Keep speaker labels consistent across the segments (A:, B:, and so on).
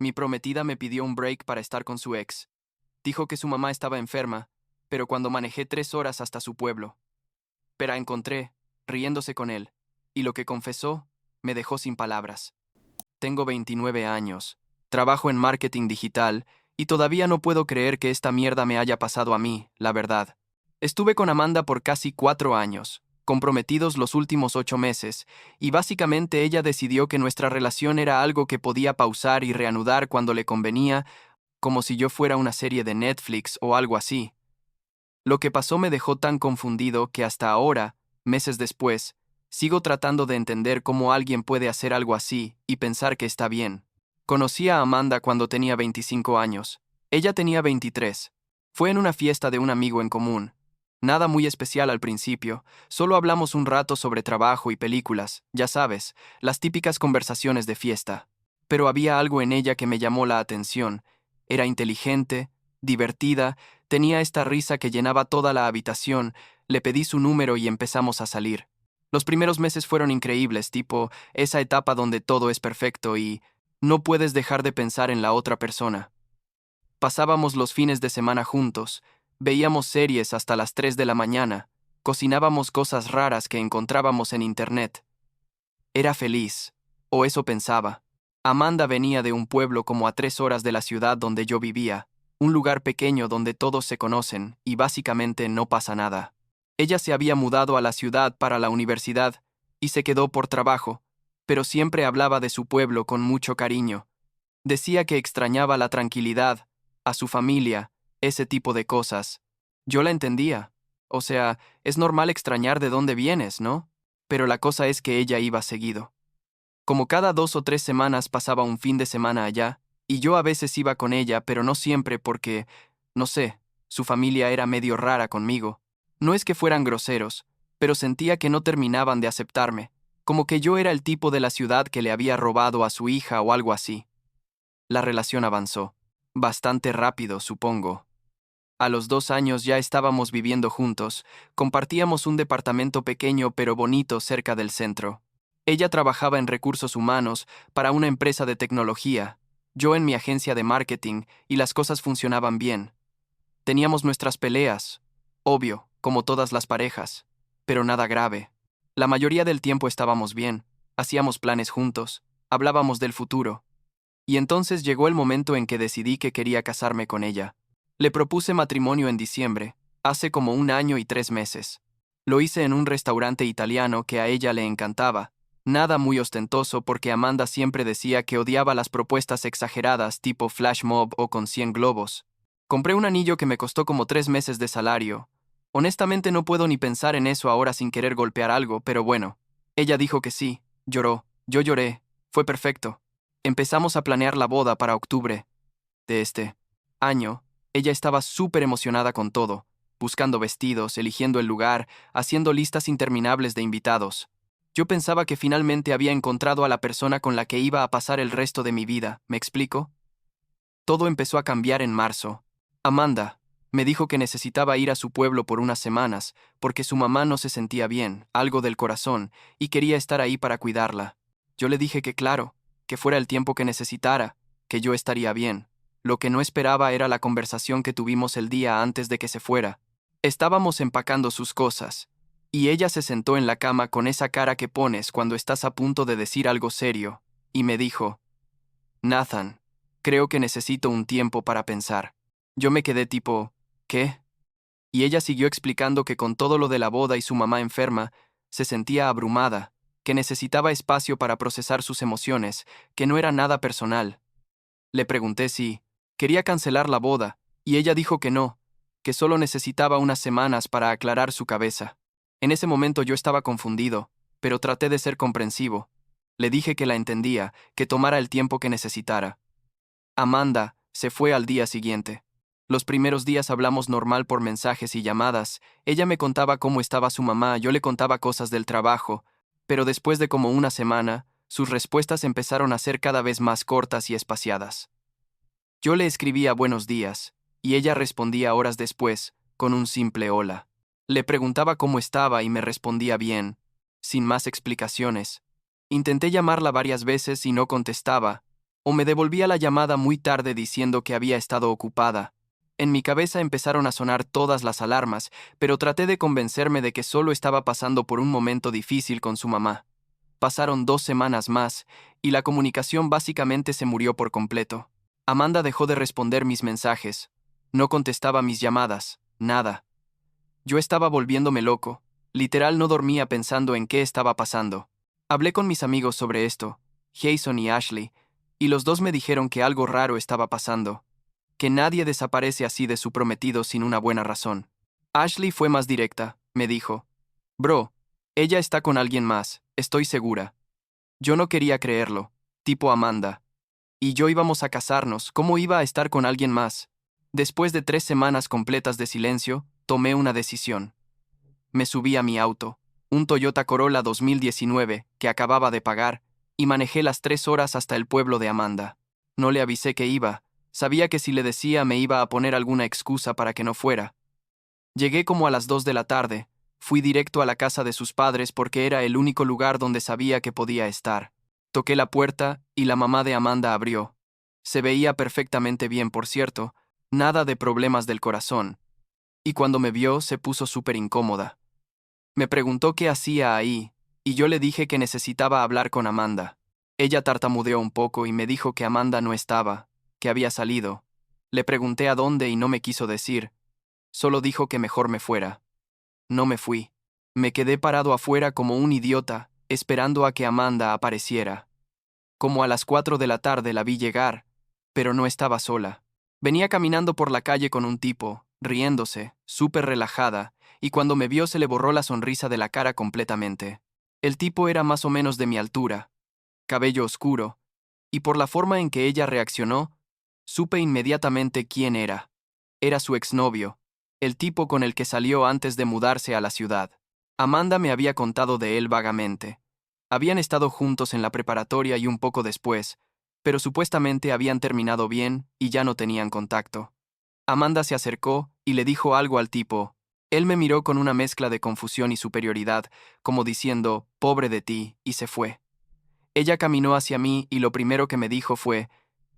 A: Mi prometida me pidió un break para estar con su ex. Dijo que su mamá estaba enferma, pero cuando manejé 3 horas hasta su pueblo. Pero encontré, riéndose con él, y lo que confesó, me dejó sin palabras. Tengo 29 años, trabajo en marketing digital, y todavía no puedo creer que esta mierda me haya pasado a mí, la verdad. Estuve con Amanda por casi 4 años, comprometidos los últimos 8 meses, y básicamente ella decidió que nuestra relación era algo que podía pausar y reanudar cuando le convenía, como si yo fuera una serie de Netflix o algo así. Lo que pasó me dejó tan confundido que hasta ahora, meses después, sigo tratando de entender cómo alguien puede hacer algo así y pensar que está bien. Conocí a Amanda cuando tenía 25 años. Ella tenía 23. Fue en una fiesta de un amigo en común. Nada muy especial al principio, solo hablamos un rato sobre trabajo y películas, ya sabes, las típicas conversaciones de fiesta. Pero había algo en ella que me llamó la atención. Era inteligente, divertida, tenía esta risa que llenaba toda la habitación. Le pedí su número y empezamos a salir. Los primeros meses fueron increíbles, tipo esa etapa donde todo es perfecto y no puedes dejar de pensar en la otra persona. Pasábamos los fines de semana juntos, veíamos series hasta las 3 de la mañana, cocinábamos cosas raras que encontrábamos en internet. Era feliz, o eso pensaba. Amanda venía de un pueblo como a 3 horas de la ciudad donde yo vivía, un lugar pequeño donde todos se conocen y básicamente no pasa nada. Ella se había mudado a la ciudad para la universidad y se quedó por trabajo, pero siempre hablaba de su pueblo con mucho cariño. Decía que extrañaba la tranquilidad, a su familia, ese tipo de cosas. Yo la entendía. O sea, es normal extrañar de dónde vienes, ¿no? Pero la cosa es que ella iba seguido. Como cada 2 o 3 semanas pasaba un fin de semana allá, y yo a veces iba con ella, pero no siempre porque, no sé, su familia era medio rara conmigo. No es que fueran groseros, pero sentía que no terminaban de aceptarme, como que yo era el tipo de la ciudad que le había robado a su hija o algo así. La relación avanzó. Bastante rápido, supongo. A los 2 años ya estábamos viviendo juntos, compartíamos un departamento pequeño pero bonito cerca del centro. Ella trabajaba en recursos humanos para una empresa de tecnología, yo en mi agencia de marketing, y las cosas funcionaban bien. Teníamos nuestras peleas, obvio, como todas las parejas, pero nada grave. La mayoría del tiempo estábamos bien, hacíamos planes juntos, hablábamos del futuro. Y entonces llegó el momento en que decidí que quería casarme con ella. Le propuse matrimonio en diciembre, hace como 1 año y 3 meses. Lo hice en un restaurante italiano que a ella le encantaba. Nada muy ostentoso porque Amanda siempre decía que odiaba las propuestas exageradas tipo flash mob o con 100 globos. Compré un anillo que me costó como 3 meses de salario. Honestamente no puedo ni pensar en eso ahora sin querer golpear algo, pero bueno. Ella dijo que sí, lloró, yo lloré, fue perfecto. Empezamos a planear la boda para octubre de este año. Ella estaba súper emocionada con todo, buscando vestidos, eligiendo el lugar, haciendo listas interminables de invitados. Yo pensaba que finalmente había encontrado a la persona con la que iba a pasar el resto de mi vida, ¿me explico? Todo empezó a cambiar en marzo. Amanda me dijo que necesitaba ir a su pueblo por unas semanas, porque su mamá no se sentía bien, algo del corazón, y quería estar ahí para cuidarla. Yo le dije que claro, que fuera el tiempo que necesitara, que yo estaría bien. Lo que no esperaba era la conversación que tuvimos el día antes de que se fuera. Estábamos empacando sus cosas, y ella se sentó en la cama con esa cara que pones cuando estás a punto de decir algo serio, y me dijo, Nathan, creo que necesito un tiempo para pensar. Yo me quedé tipo, ¿qué? Y ella siguió explicando que con todo lo de la boda y su mamá enferma, se sentía abrumada, que necesitaba espacio para procesar sus emociones, que no era nada personal. Le pregunté si quería cancelar la boda, y ella dijo que no, que solo necesitaba unas semanas para aclarar su cabeza. En ese momento yo estaba confundido, pero traté de ser comprensivo. Le dije que la entendía, que tomara el tiempo que necesitara. Amanda se fue al día siguiente. Los primeros días hablamos normal por mensajes y llamadas. Ella me contaba cómo estaba su mamá, yo le contaba cosas del trabajo, pero después de como una semana, sus respuestas empezaron a ser cada vez más cortas y espaciadas. Yo le escribía buenos días, y ella respondía horas después, con un simple hola. Le preguntaba cómo estaba y me respondía bien, sin más explicaciones. Intenté llamarla varias veces y no contestaba, o me devolvía la llamada muy tarde diciendo que había estado ocupada. En mi cabeza empezaron a sonar todas las alarmas, pero traté de convencerme de que solo estaba pasando por un momento difícil con su mamá. Pasaron 2 semanas más, y la comunicación básicamente se murió por completo. Amanda dejó de responder mis mensajes. No contestaba mis llamadas, nada. Yo estaba volviéndome loco. Literal no dormía pensando en qué estaba pasando. Hablé con mis amigos sobre esto, Jason y Ashley, y los dos me dijeron que algo raro estaba pasando, que nadie desaparece así de su prometido sin una buena razón. Ashley fue más directa, me dijo. Bro, ella está con alguien más, estoy segura. Yo no quería creerlo, tipo Amanda. Y yo íbamos a casarnos, ¿cómo iba a estar con alguien más? Después de 3 semanas completas de silencio, tomé una decisión. Me subí a mi auto, un Toyota Corolla 2019, que acababa de pagar, y manejé las 3 horas hasta el pueblo de Amanda. No le avisé que iba, sabía que si le decía me iba a poner alguna excusa para que no fuera. Llegué como a las 2 de la tarde, fui directo a la casa de sus padres porque era el único lugar donde sabía que podía estar. Toqué la puerta y la mamá de Amanda abrió. Se veía perfectamente bien, por cierto, nada de problemas del corazón. Y cuando me vio se puso súper incómoda. Me preguntó qué hacía ahí, y yo le dije que necesitaba hablar con Amanda. Ella tartamudeó un poco y me dijo que Amanda no estaba, que había salido. Le pregunté a dónde y no me quiso decir. Solo dijo que mejor me fuera. No me fui. Me quedé parado afuera como un idiota, esperando a que Amanda apareciera. Como a las 4 de la tarde la vi llegar, pero no estaba sola. Venía caminando por la calle con un tipo, riéndose, súper relajada, y cuando me vio se le borró la sonrisa de la cara completamente. El tipo era más o menos de mi altura, cabello oscuro, y por la forma en que ella reaccionó, supe inmediatamente quién era. Era su exnovio, el tipo con el que salió antes de mudarse a la ciudad. Amanda me había contado de él vagamente. Habían estado juntos en la preparatoria y un poco después, pero supuestamente habían terminado bien y ya no tenían contacto. Amanda se acercó y le dijo algo al tipo. Él me miró con una mezcla de confusión y superioridad, como diciendo, pobre de ti, y se fue. Ella caminó hacia mí y lo primero que me dijo fue,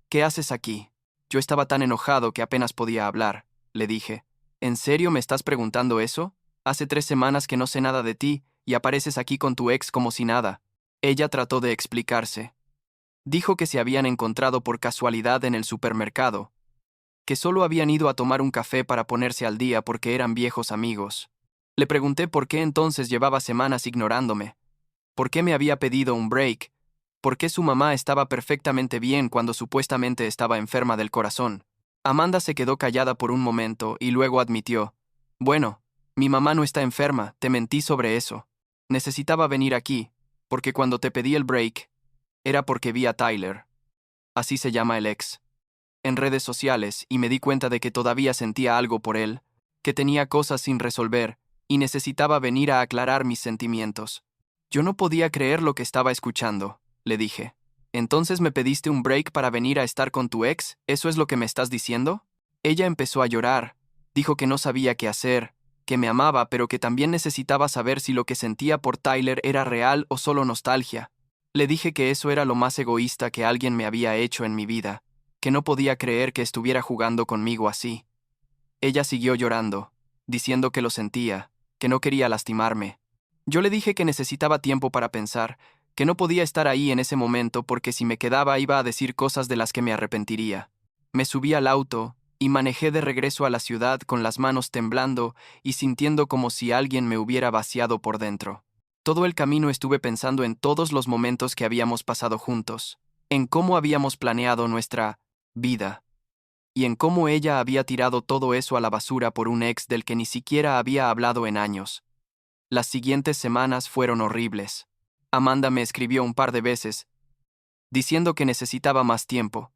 A: ¿qué haces aquí? Yo estaba tan enojado que apenas podía hablar. Le dije, ¿en serio me estás preguntando eso? Hace 3 semanas que no sé nada de ti y apareces aquí con tu ex como si nada. Ella trató de explicarse. Dijo que se habían encontrado por casualidad en el supermercado, que solo habían ido a tomar un café para ponerse al día porque eran viejos amigos. Le pregunté por qué entonces llevaba semanas ignorándome, por qué me había pedido un break, por qué su mamá estaba perfectamente bien cuando supuestamente estaba enferma del corazón. Amanda se quedó callada por un momento y luego admitió, bueno, mi mamá no está enferma, te mentí sobre eso. Necesitaba venir aquí, porque cuando te pedí el break, era porque vi a Tyler. Así se llama el ex. En redes sociales y me di cuenta de que todavía sentía algo por él, que tenía cosas sin resolver y necesitaba venir a aclarar mis sentimientos. Yo no podía creer lo que estaba escuchando, le dije. ¿Entonces me pediste un break para venir a estar con tu ex? ¿Eso es lo que me estás diciendo? Ella empezó a llorar. Dijo que no sabía qué hacer, que me amaba, pero que también necesitaba saber si lo que sentía por Tyler era real o solo nostalgia. Le dije que eso era lo más egoísta que alguien me había hecho en mi vida, que no podía creer que estuviera jugando conmigo así. Ella siguió llorando, diciendo que lo sentía, que no quería lastimarme. Yo le dije que necesitaba tiempo para pensar, que no podía estar ahí en ese momento porque si me quedaba iba a decir cosas de las que me arrepentiría. Me subí al auto y manejé de regreso a la ciudad con las manos temblando y sintiendo como si alguien me hubiera vaciado por dentro. Todo el camino estuve pensando en todos los momentos que habíamos pasado juntos, en cómo habíamos planeado nuestra vida, y en cómo ella había tirado todo eso a la basura por un ex del que ni siquiera había hablado en años. Las siguientes semanas fueron horribles. Amanda me escribió un par de veces, diciendo que necesitaba más tiempo,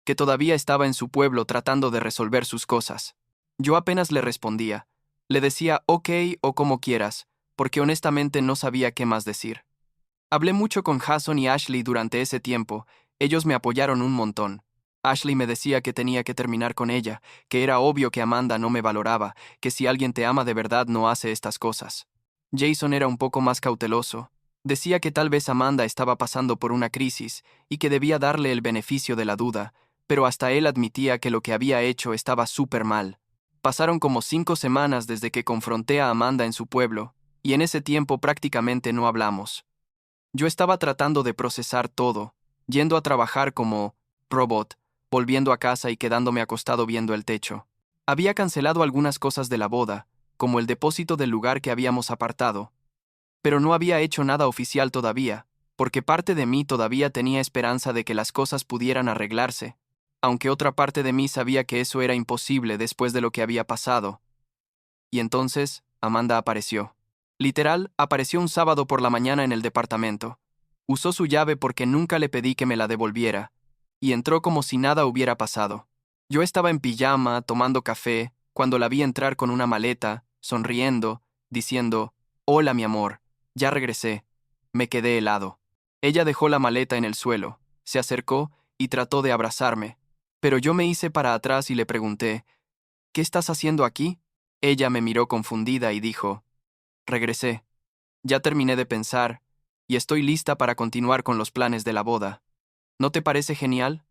A: que todavía estaba en su pueblo tratando de resolver sus cosas. Yo apenas le respondía. Le decía ok o como quieras, porque honestamente no sabía qué más decir. Hablé mucho con Jason y Ashley durante ese tiempo, ellos me apoyaron un montón. Ashley me decía que tenía que terminar con ella, que era obvio que Amanda no me valoraba, que si alguien te ama de verdad no hace estas cosas. Jason era un poco más cauteloso. Decía que tal vez Amanda estaba pasando por una crisis y que debía darle el beneficio de la duda, pero hasta él admitía que lo que había hecho estaba súper mal. Pasaron como 5 semanas desde que confronté a Amanda en su pueblo, y en ese tiempo prácticamente no hablamos. Yo estaba tratando de procesar todo, yendo a trabajar como robot, volviendo a casa y quedándome acostado viendo el techo. Había cancelado algunas cosas de la boda, como el depósito del lugar que habíamos apartado, pero no había hecho nada oficial todavía, porque parte de mí todavía tenía esperanza de que las cosas pudieran arreglarse, aunque otra parte de mí sabía que eso era imposible después de lo que había pasado. Y entonces, Amanda apareció. Literal, apareció un sábado por la mañana en el departamento. Usó su llave porque nunca le pedí que me la devolviera, y entró como si nada hubiera pasado. Yo estaba en pijama, tomando café, cuando la vi entrar con una maleta, sonriendo, diciendo, «Hola, mi amor, ya regresé». Me quedé helado. Ella dejó la maleta en el suelo, se acercó y trató de abrazarme, pero yo me hice para atrás y le pregunté, «¿Qué estás haciendo aquí?» Ella me miró confundida y dijo, «Regresé. Ya terminé de pensar, y estoy lista para continuar con los planes de la boda. ¿No te parece genial?»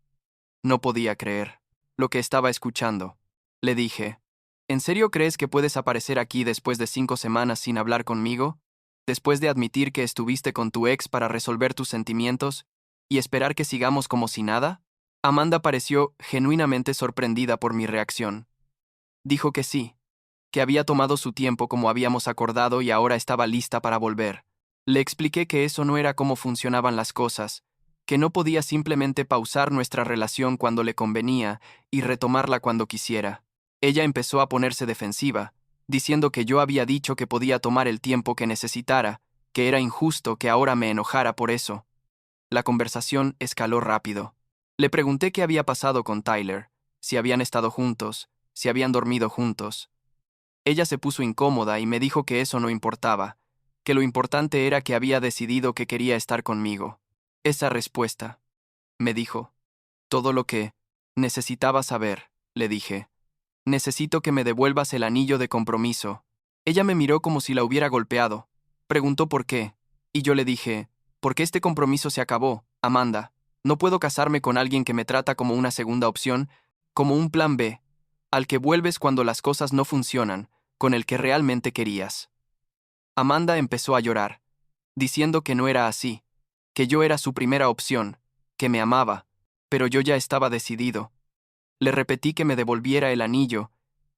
A: No podía creer lo que estaba escuchando. Le dije, «¿En serio crees que puedes aparecer aquí después de 5 semanas sin hablar conmigo? Después de admitir que estuviste con tu ex para resolver tus sentimientos y esperar que sigamos como si nada?» Amanda pareció genuinamente sorprendida por mi reacción. Dijo que sí, que había tomado su tiempo como habíamos acordado y ahora estaba lista para volver. Le expliqué que eso no era cómo funcionaban las cosas, que no podía simplemente pausar nuestra relación cuando le convenía y retomarla cuando quisiera. Ella empezó a ponerse defensiva, diciendo que yo había dicho que podía tomar el tiempo que necesitara, que era injusto que ahora me enojara por eso. La conversación escaló rápido. Le pregunté qué había pasado con Tyler, si habían estado juntos, si habían dormido juntos. Ella se puso incómoda y me dijo que eso no importaba, que lo importante era que había decidido que quería estar conmigo. Esa respuesta, me dijo, todo lo que necesitaba saber, le dije. Necesito que me devuelvas el anillo de compromiso. Ella me miró como si la hubiera golpeado. Preguntó por qué, y yo le dije, porque este compromiso se acabó, Amanda. No puedo casarme con alguien que me trata como una segunda opción, como un plan B, al que vuelves cuando las cosas no funcionan, con el que realmente querías. Amanda empezó a llorar, diciendo que no era así, que yo era su primera opción, que me amaba, pero yo ya estaba decidido. Le repetí que me devolviera el anillo,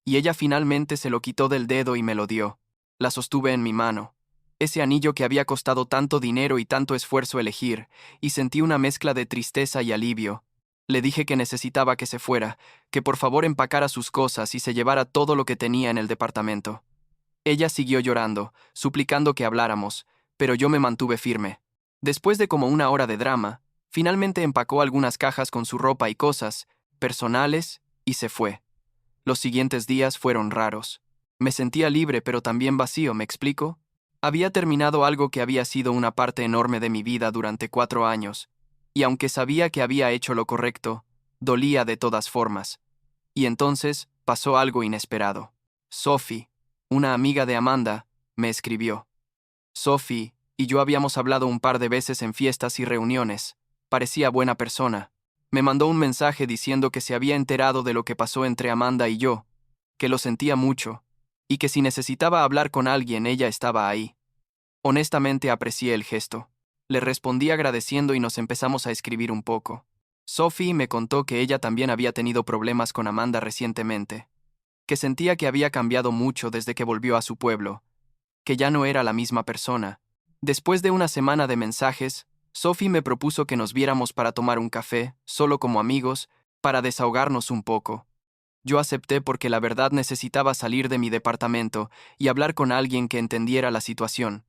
A: y ella finalmente se lo quitó del dedo y me lo dio. La sostuve en mi mano. Ese anillo que había costado tanto dinero y tanto esfuerzo elegir, y sentí una mezcla de tristeza y alivio. Le dije que necesitaba que se fuera, que por favor empacara sus cosas y se llevara todo lo que tenía en el departamento. Ella siguió llorando, suplicando que habláramos, pero yo me mantuve firme. Después de como una hora de drama, finalmente empacó algunas cajas con su ropa y cosas, personales, y se fue. Los siguientes días fueron raros. Me sentía libre pero también vacío, ¿me explico? Había terminado algo que había sido una parte enorme de mi vida durante 4 años, y aunque sabía que había hecho lo correcto, dolía de todas formas. Y entonces pasó algo inesperado. Sophie, una amiga de Amanda, me escribió. Sophie y yo habíamos hablado un par de veces en fiestas y reuniones. Parecía buena persona. Me mandó un mensaje diciendo que se había enterado de lo que pasó entre Amanda y yo, que lo sentía mucho, y que si necesitaba hablar con alguien ella estaba ahí. Honestamente aprecié el gesto. Le respondí agradeciendo y nos empezamos a escribir un poco. Sophie me contó que ella también había tenido problemas con Amanda recientemente, que sentía que había cambiado mucho desde que volvió a su pueblo, que ya no era la misma persona. Después de una semana de mensajes, Sophie me propuso que nos viéramos para tomar un café, solo como amigos, para desahogarnos un poco. Yo acepté porque la verdad necesitaba salir de mi departamento y hablar con alguien que entendiera la situación.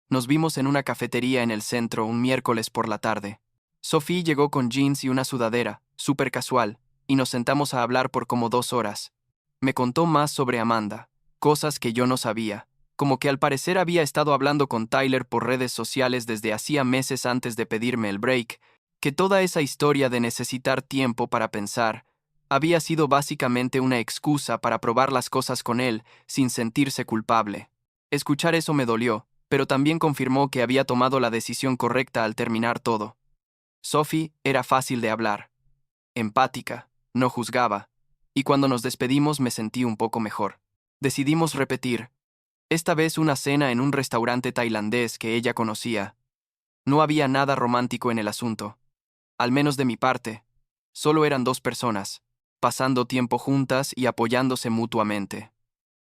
A: Nos vimos en una cafetería en el centro un miércoles por la tarde. Sophie llegó con jeans y una sudadera, súper casual, y nos sentamos a hablar por como 2 horas. Me contó más sobre Amanda, cosas que yo no sabía, como que al parecer había estado hablando con Tyler por redes sociales desde hacía meses antes de pedirme el break, que toda esa historia de necesitar tiempo para pensar había sido básicamente una excusa para probar las cosas con él sin sentirse culpable. Escuchar eso me dolió, pero también confirmó que había tomado la decisión correcta al terminar todo. Sophie era fácil de hablar, empática, no juzgaba, y cuando nos despedimos me sentí un poco mejor. Decidimos repetir, esta vez una cena en un restaurante tailandés que ella conocía. No había nada romántico en el asunto. Al menos de mi parte. Solo eran dos personas, pasando tiempo juntas y apoyándose mutuamente.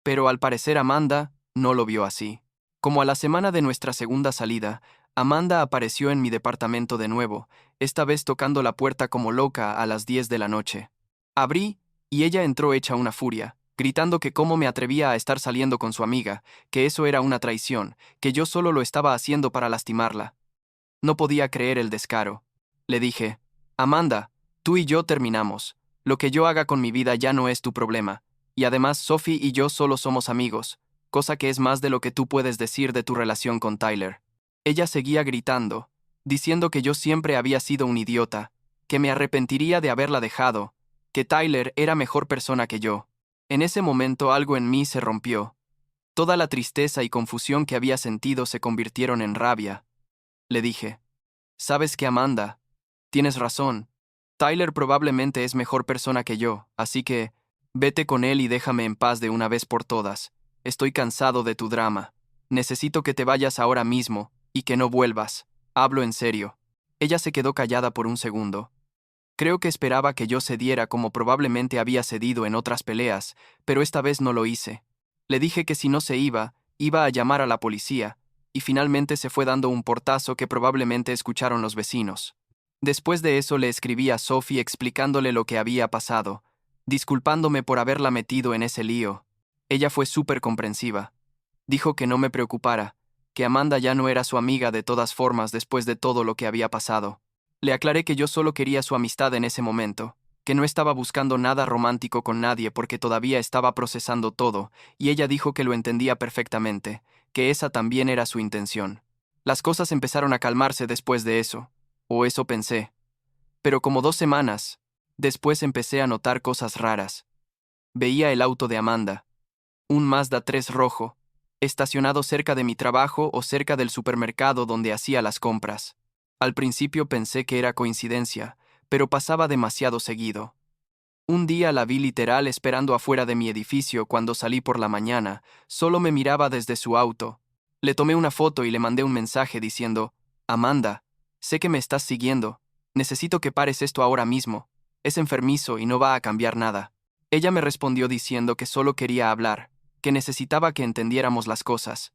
A: Pero al parecer Amanda no lo vio así. Como a la semana de nuestra segunda salida, Amanda apareció en mi departamento de nuevo, esta vez tocando la puerta como loca a las 10 de la noche. Abrí, y ella entró hecha una furia, gritando que cómo me atrevía a estar saliendo con su amiga, que eso era una traición, que yo solo lo estaba haciendo para lastimarla. No podía creer el descaro. Le dije, Amanda, tú y yo terminamos. Lo que yo haga con mi vida ya no es tu problema. Y además Sophie y yo solo somos amigos, cosa que es más de lo que tú puedes decir de tu relación con Tyler. Ella seguía gritando, diciendo que yo siempre había sido un idiota, que me arrepentiría de haberla dejado, que Tyler era mejor persona que yo. En ese momento algo en mí se rompió. Toda la tristeza y confusión que había sentido se convirtieron en rabia. Le dije, ¿sabes qué, Amanda? Tienes razón. Tyler probablemente es mejor persona que yo, así que vete con él y déjame en paz de una vez por todas. Estoy cansado de tu drama. Necesito que te vayas ahora mismo y que no vuelvas. Hablo en serio. Ella se quedó callada por un segundo. Creo que esperaba que yo cediera como probablemente había cedido en otras peleas, pero esta vez no lo hice. Le dije que si no se iba a llamar a la policía, y finalmente se fue dando un portazo que probablemente escucharon los vecinos. Después de eso le escribí a Sophie explicándole lo que había pasado, disculpándome por haberla metido en ese lío. Ella fue súper comprensiva. Dijo que no me preocupara, que Amanda ya no era su amiga de todas formas después de todo lo que había pasado. Le aclaré que yo solo quería su amistad en ese momento, que no estaba buscando nada romántico con nadie porque todavía estaba procesando todo, y ella dijo que lo entendía perfectamente, que esa también era su intención. Las cosas empezaron a calmarse después de eso, o eso pensé. Pero como 2 semanas, después empecé a notar cosas raras. Veía el auto de Amanda, un Mazda 3 rojo, estacionado cerca de mi trabajo o cerca del supermercado donde hacía las compras. Al principio pensé que era coincidencia, pero pasaba demasiado seguido. Un día la vi literal esperando afuera de mi edificio cuando salí por la mañana, solo me miraba desde su auto. Le tomé una foto y le mandé un mensaje diciendo, Amanda, sé que me estás siguiendo, necesito que pares esto ahora mismo, es enfermizo y no va a cambiar nada. Ella me respondió diciendo que solo quería hablar, que necesitaba que entendiéramos las cosas.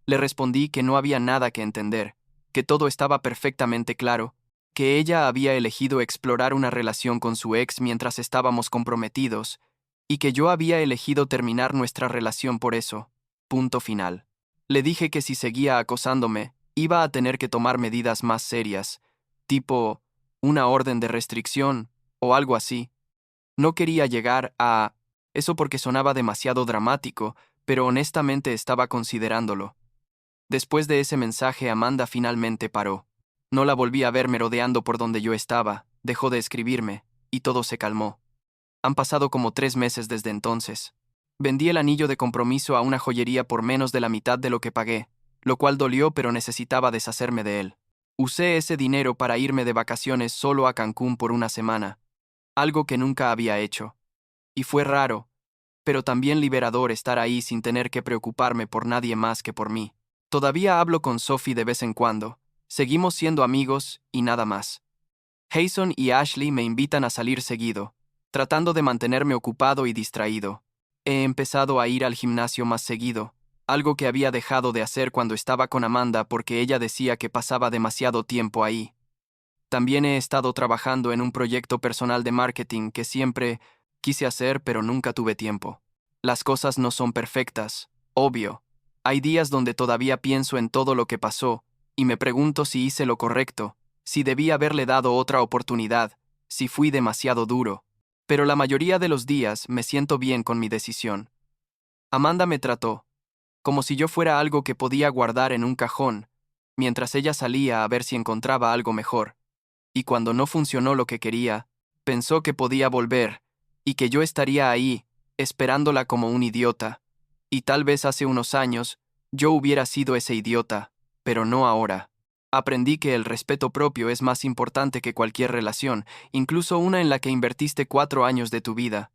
A: Le respondí que no había nada que entender, que todo estaba perfectamente claro, que ella había elegido explorar una relación con su ex mientras estábamos comprometidos, y que yo había elegido terminar nuestra relación por eso. Punto final. Le dije que si seguía acosándome, iba a tener que tomar medidas más serias, tipo una orden de restricción o algo así. No quería llegar a eso porque sonaba demasiado dramático, pero honestamente estaba considerándolo. Después de ese mensaje, Amanda finalmente paró. No la volví a ver merodeando por donde yo estaba, dejó de escribirme, y todo se calmó. Han pasado como 3 meses desde entonces. Vendí el anillo de compromiso a una joyería por menos de la mitad de lo que pagué, lo cual dolió pero necesitaba deshacerme de él. Usé ese dinero para irme de vacaciones solo a Cancún por una semana, algo que nunca había hecho. Y fue raro, pero también liberador estar ahí sin tener que preocuparme por nadie más que por mí. Todavía hablo con Sophie de vez en cuando, seguimos siendo amigos y nada más. Jason y Ashley me invitan a salir seguido, tratando de mantenerme ocupado y distraído. He empezado a ir al gimnasio más seguido, algo que había dejado de hacer cuando estaba con Amanda porque ella decía que pasaba demasiado tiempo ahí. También he estado trabajando en un proyecto personal de marketing que siempre quise hacer pero nunca tuve tiempo. Las cosas no son perfectas, obvio. Hay días donde todavía pienso en todo lo que pasó, y me pregunto si hice lo correcto, si debí haberle dado otra oportunidad, si fui demasiado duro. Pero la mayoría de los días me siento bien con mi decisión. Amanda me trató como si yo fuera algo que podía guardar en un cajón, mientras ella salía a ver si encontraba algo mejor. Y cuando no funcionó lo que quería, pensó que podía volver, y que yo estaría ahí, esperándola como un idiota. Y tal vez hace unos años, Yo hubiera sido ese idiota, pero no ahora. Aprendí que el respeto propio es más importante que cualquier relación, incluso una en la que invertiste 4 años de tu vida.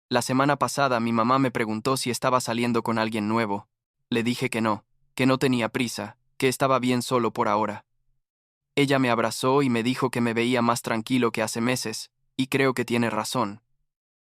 A: La semana pasada mi mamá me preguntó si estaba saliendo con alguien nuevo. Le dije que no tenía prisa, que estaba bien solo por ahora. Ella me abrazó y me dijo que me veía más tranquilo que hace meses, y creo que tiene razón.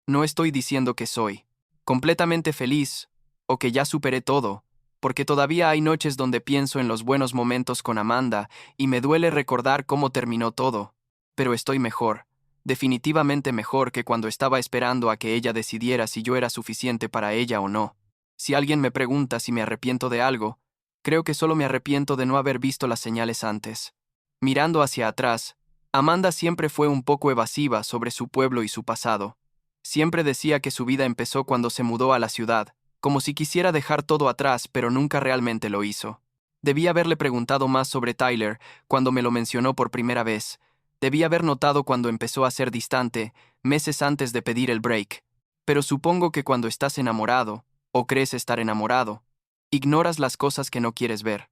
A: No estoy diciendo que soy completamente feliz, o que ya superé todo, porque todavía hay noches donde pienso en los buenos momentos con Amanda y me duele recordar cómo terminó todo, pero estoy mejor, definitivamente mejor que cuando estaba esperando a que ella decidiera si yo era suficiente para ella o no. Si alguien me pregunta si me arrepiento de algo, creo que solo me arrepiento de no haber visto las señales antes. Mirando hacia atrás, Amanda siempre fue un poco evasiva sobre su pueblo y su pasado. Siempre decía que su vida empezó cuando se mudó a la ciudad, como si quisiera dejar todo atrás, pero nunca realmente lo hizo. Debí haberle preguntado más sobre Tyler cuando me lo mencionó por primera vez. Debí haber notado cuando empezó a ser distante, meses antes de pedir el break. Pero supongo que cuando estás enamorado, o crees estar enamorado, ignoras las cosas que no quieres ver.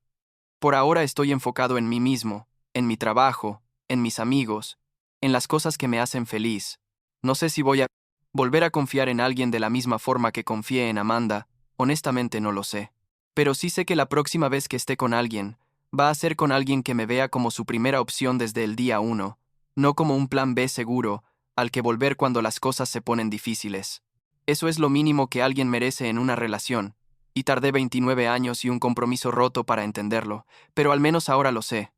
A: Por ahora estoy enfocado en mí mismo, en mi trabajo, en mis amigos, en las cosas que me hacen feliz. No sé si voy a volver a confiar en alguien de la misma forma que confié en Amanda, honestamente no lo sé. Pero sí sé que la próxima vez que esté con alguien, va a ser con alguien que me vea como su primera opción desde el día 1, no como un plan B seguro, al que volver cuando las cosas se ponen difíciles. Eso es lo mínimo que alguien merece en una relación, y tardé 29 años y un compromiso roto para entenderlo, pero al menos ahora lo sé.